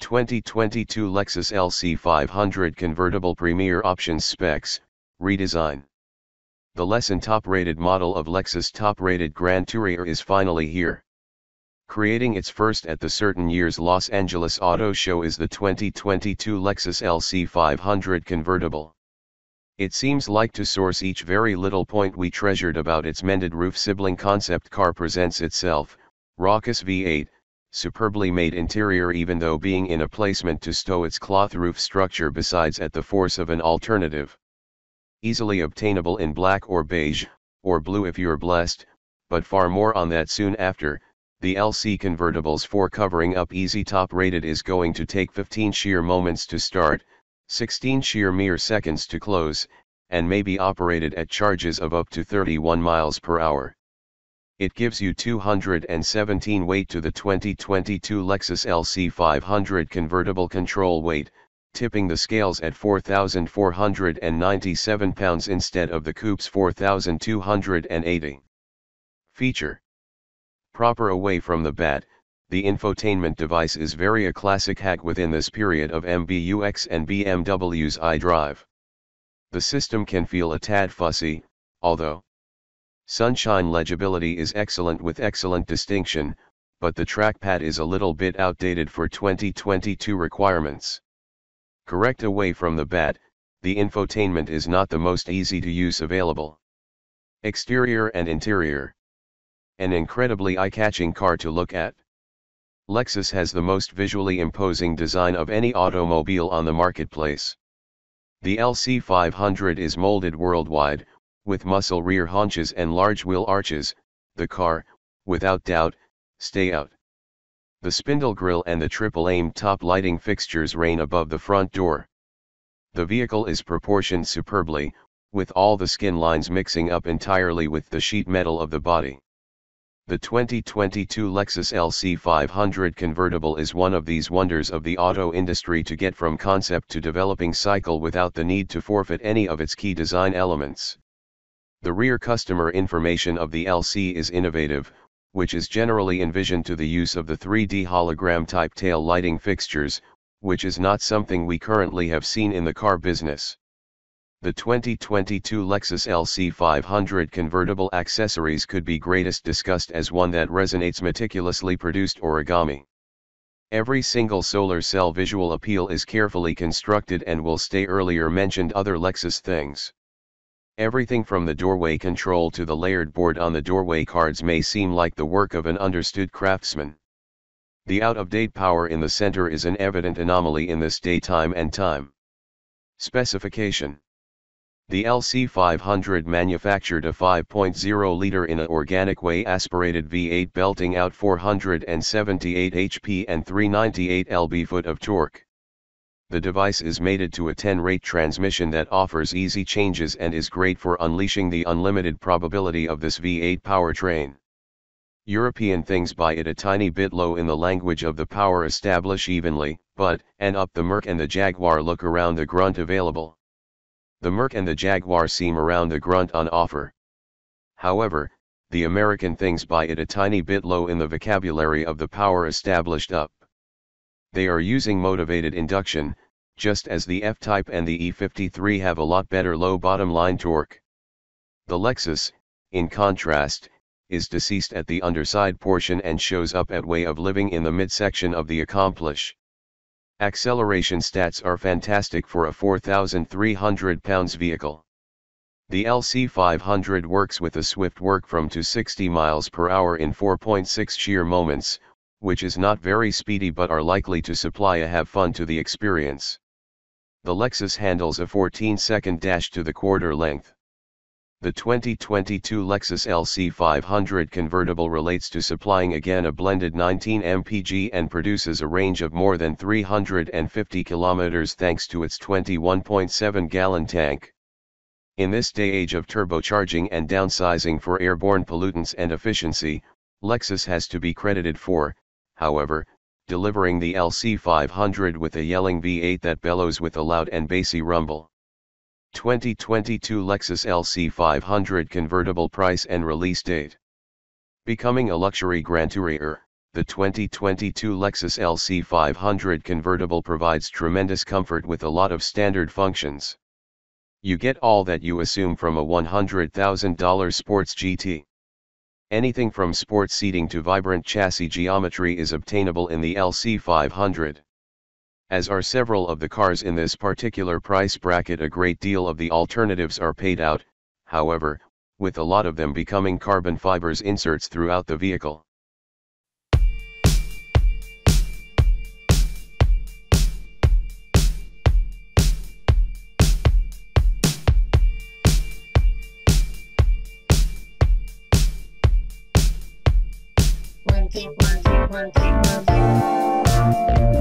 (2022) Lexus LC500 Convertible Premier Options Specs, Redesign. The less than top-rated model of Lexus top-rated Grand Tourer is finally here. Creating its first at the certain year's Los Angeles Auto Show is the 2022 Lexus LC500 Convertible. It seems like to source each very little point we treasured about its mended roof sibling concept car presents itself, raucous V8, superbly made interior even though being in a placement to stow its cloth roof structure besides at the force of an alternative. Easily obtainable in black or beige, or blue if you're blessed, but far more on that soon after. The LC Convertible's 4 covering up easy top rated is going to take 15 sheer moments to start, 16 sheer mere seconds to close, and may be operated at charges of up to 31 miles per hour. It gives you 217 weight to the 2022 Lexus LC500 Convertible control weight, tipping the scales at 4,497 pounds instead of the coupe's 4,280. Feature. Proper away from the bat, the infotainment device is very a classic hack within this period of MBUX and BMW's iDrive. The system can feel a tad fussy, although Sunshine legibility is excellent with excellent distinction, but the trackpad is a little bit outdated for 2022 requirements. Correct away from the bat, the infotainment is not the most easy to use available. Exterior and interior. An incredibly eye-catching car to look at. Lexus has the most visually imposing design of any automobile on the marketplace. The LC500 is molded worldwide, with muscle rear haunches and large wheel arches. The car, without doubt, stay out. The spindle grille and the triple-aimed top lighting fixtures reign above the front door. The vehicle is proportioned superbly, with all the skin lines mixing up entirely with the sheet metal of the body. The 2022 Lexus LC500 Convertible is one of these wonders of the auto industry to get from concept to developing cycle without the need to forfeit any of its key design elements. The rear customer information of the LC is innovative, which is generally envisioned to the use of the 3D hologram type tail lighting fixtures, which is not something we currently have seen in the car business. The 2022 Lexus LC500 Convertible accessories could be greatest discussed as one that resonates meticulously produced origami. Every single solar cell visual appeal is carefully constructed and will stay earlier mentioned other Lexus things. Everything from the doorway control to the layered board on the doorway cards may seem like the work of an understood craftsman. The out-of-date power in the center is an evident anomaly in this daytime and time. Specification. The LC500 manufactured a 5.0-liter in an organic way aspirated V8 belting out 478 HP and 398 lb-ft of torque. The device is mated to a 10-rate transmission that offers easy changes and is great for unleashing the unlimited probability of this V8 powertrain. European things buy it a tiny bit low in the language of the power establish evenly, but, and up the Merc and the Jaguar look around the grunt available. The Merc and the Jaguar seem around the grunt on offer. However, the American things buy it a tiny bit low in the vocabulary of the power established up. They are using motivated induction, just as the F-Type and the E53 have a lot better low bottom line torque. The Lexus, in contrast, is deceased at the underside portion and shows up at way of living in the midsection of the accomplish. Acceleration stats are fantastic for a 4,300 pounds vehicle. The LC500 works with a swift work from to 60 miles per hour in 4.6 sheer moments, which is not very speedy but are likely to supply a have fun to the experience. The Lexus handles a 14-second dash to the quarter length. The 2022 Lexus LC500 Convertible relates to supplying again a blended 19 mpg and produces a range of more than 350 kilometers thanks to its 21.7-gallon tank. In this day age of turbocharging and downsizing for airborne pollutants and efficiency, Lexus has to be credited for, however, delivering the LC500 with a yelling V8 that bellows with a loud and bassy rumble. 2022 Lexus LC500 convertible price and release date. Becoming a luxury grand tourer, the 2022 Lexus LC500 convertible provides tremendous comfort with a lot of standard functions. You get all that you assume from a $100,000 sports GT. Anything from sports seating to vibrant chassis geometry is obtainable in the LC500. As are several of the cars in this particular price bracket, a great deal of the alternatives are paid out, however, with a lot of them becoming carbon fibers inserts throughout the vehicle. One, two, one, two, one, two, one, two.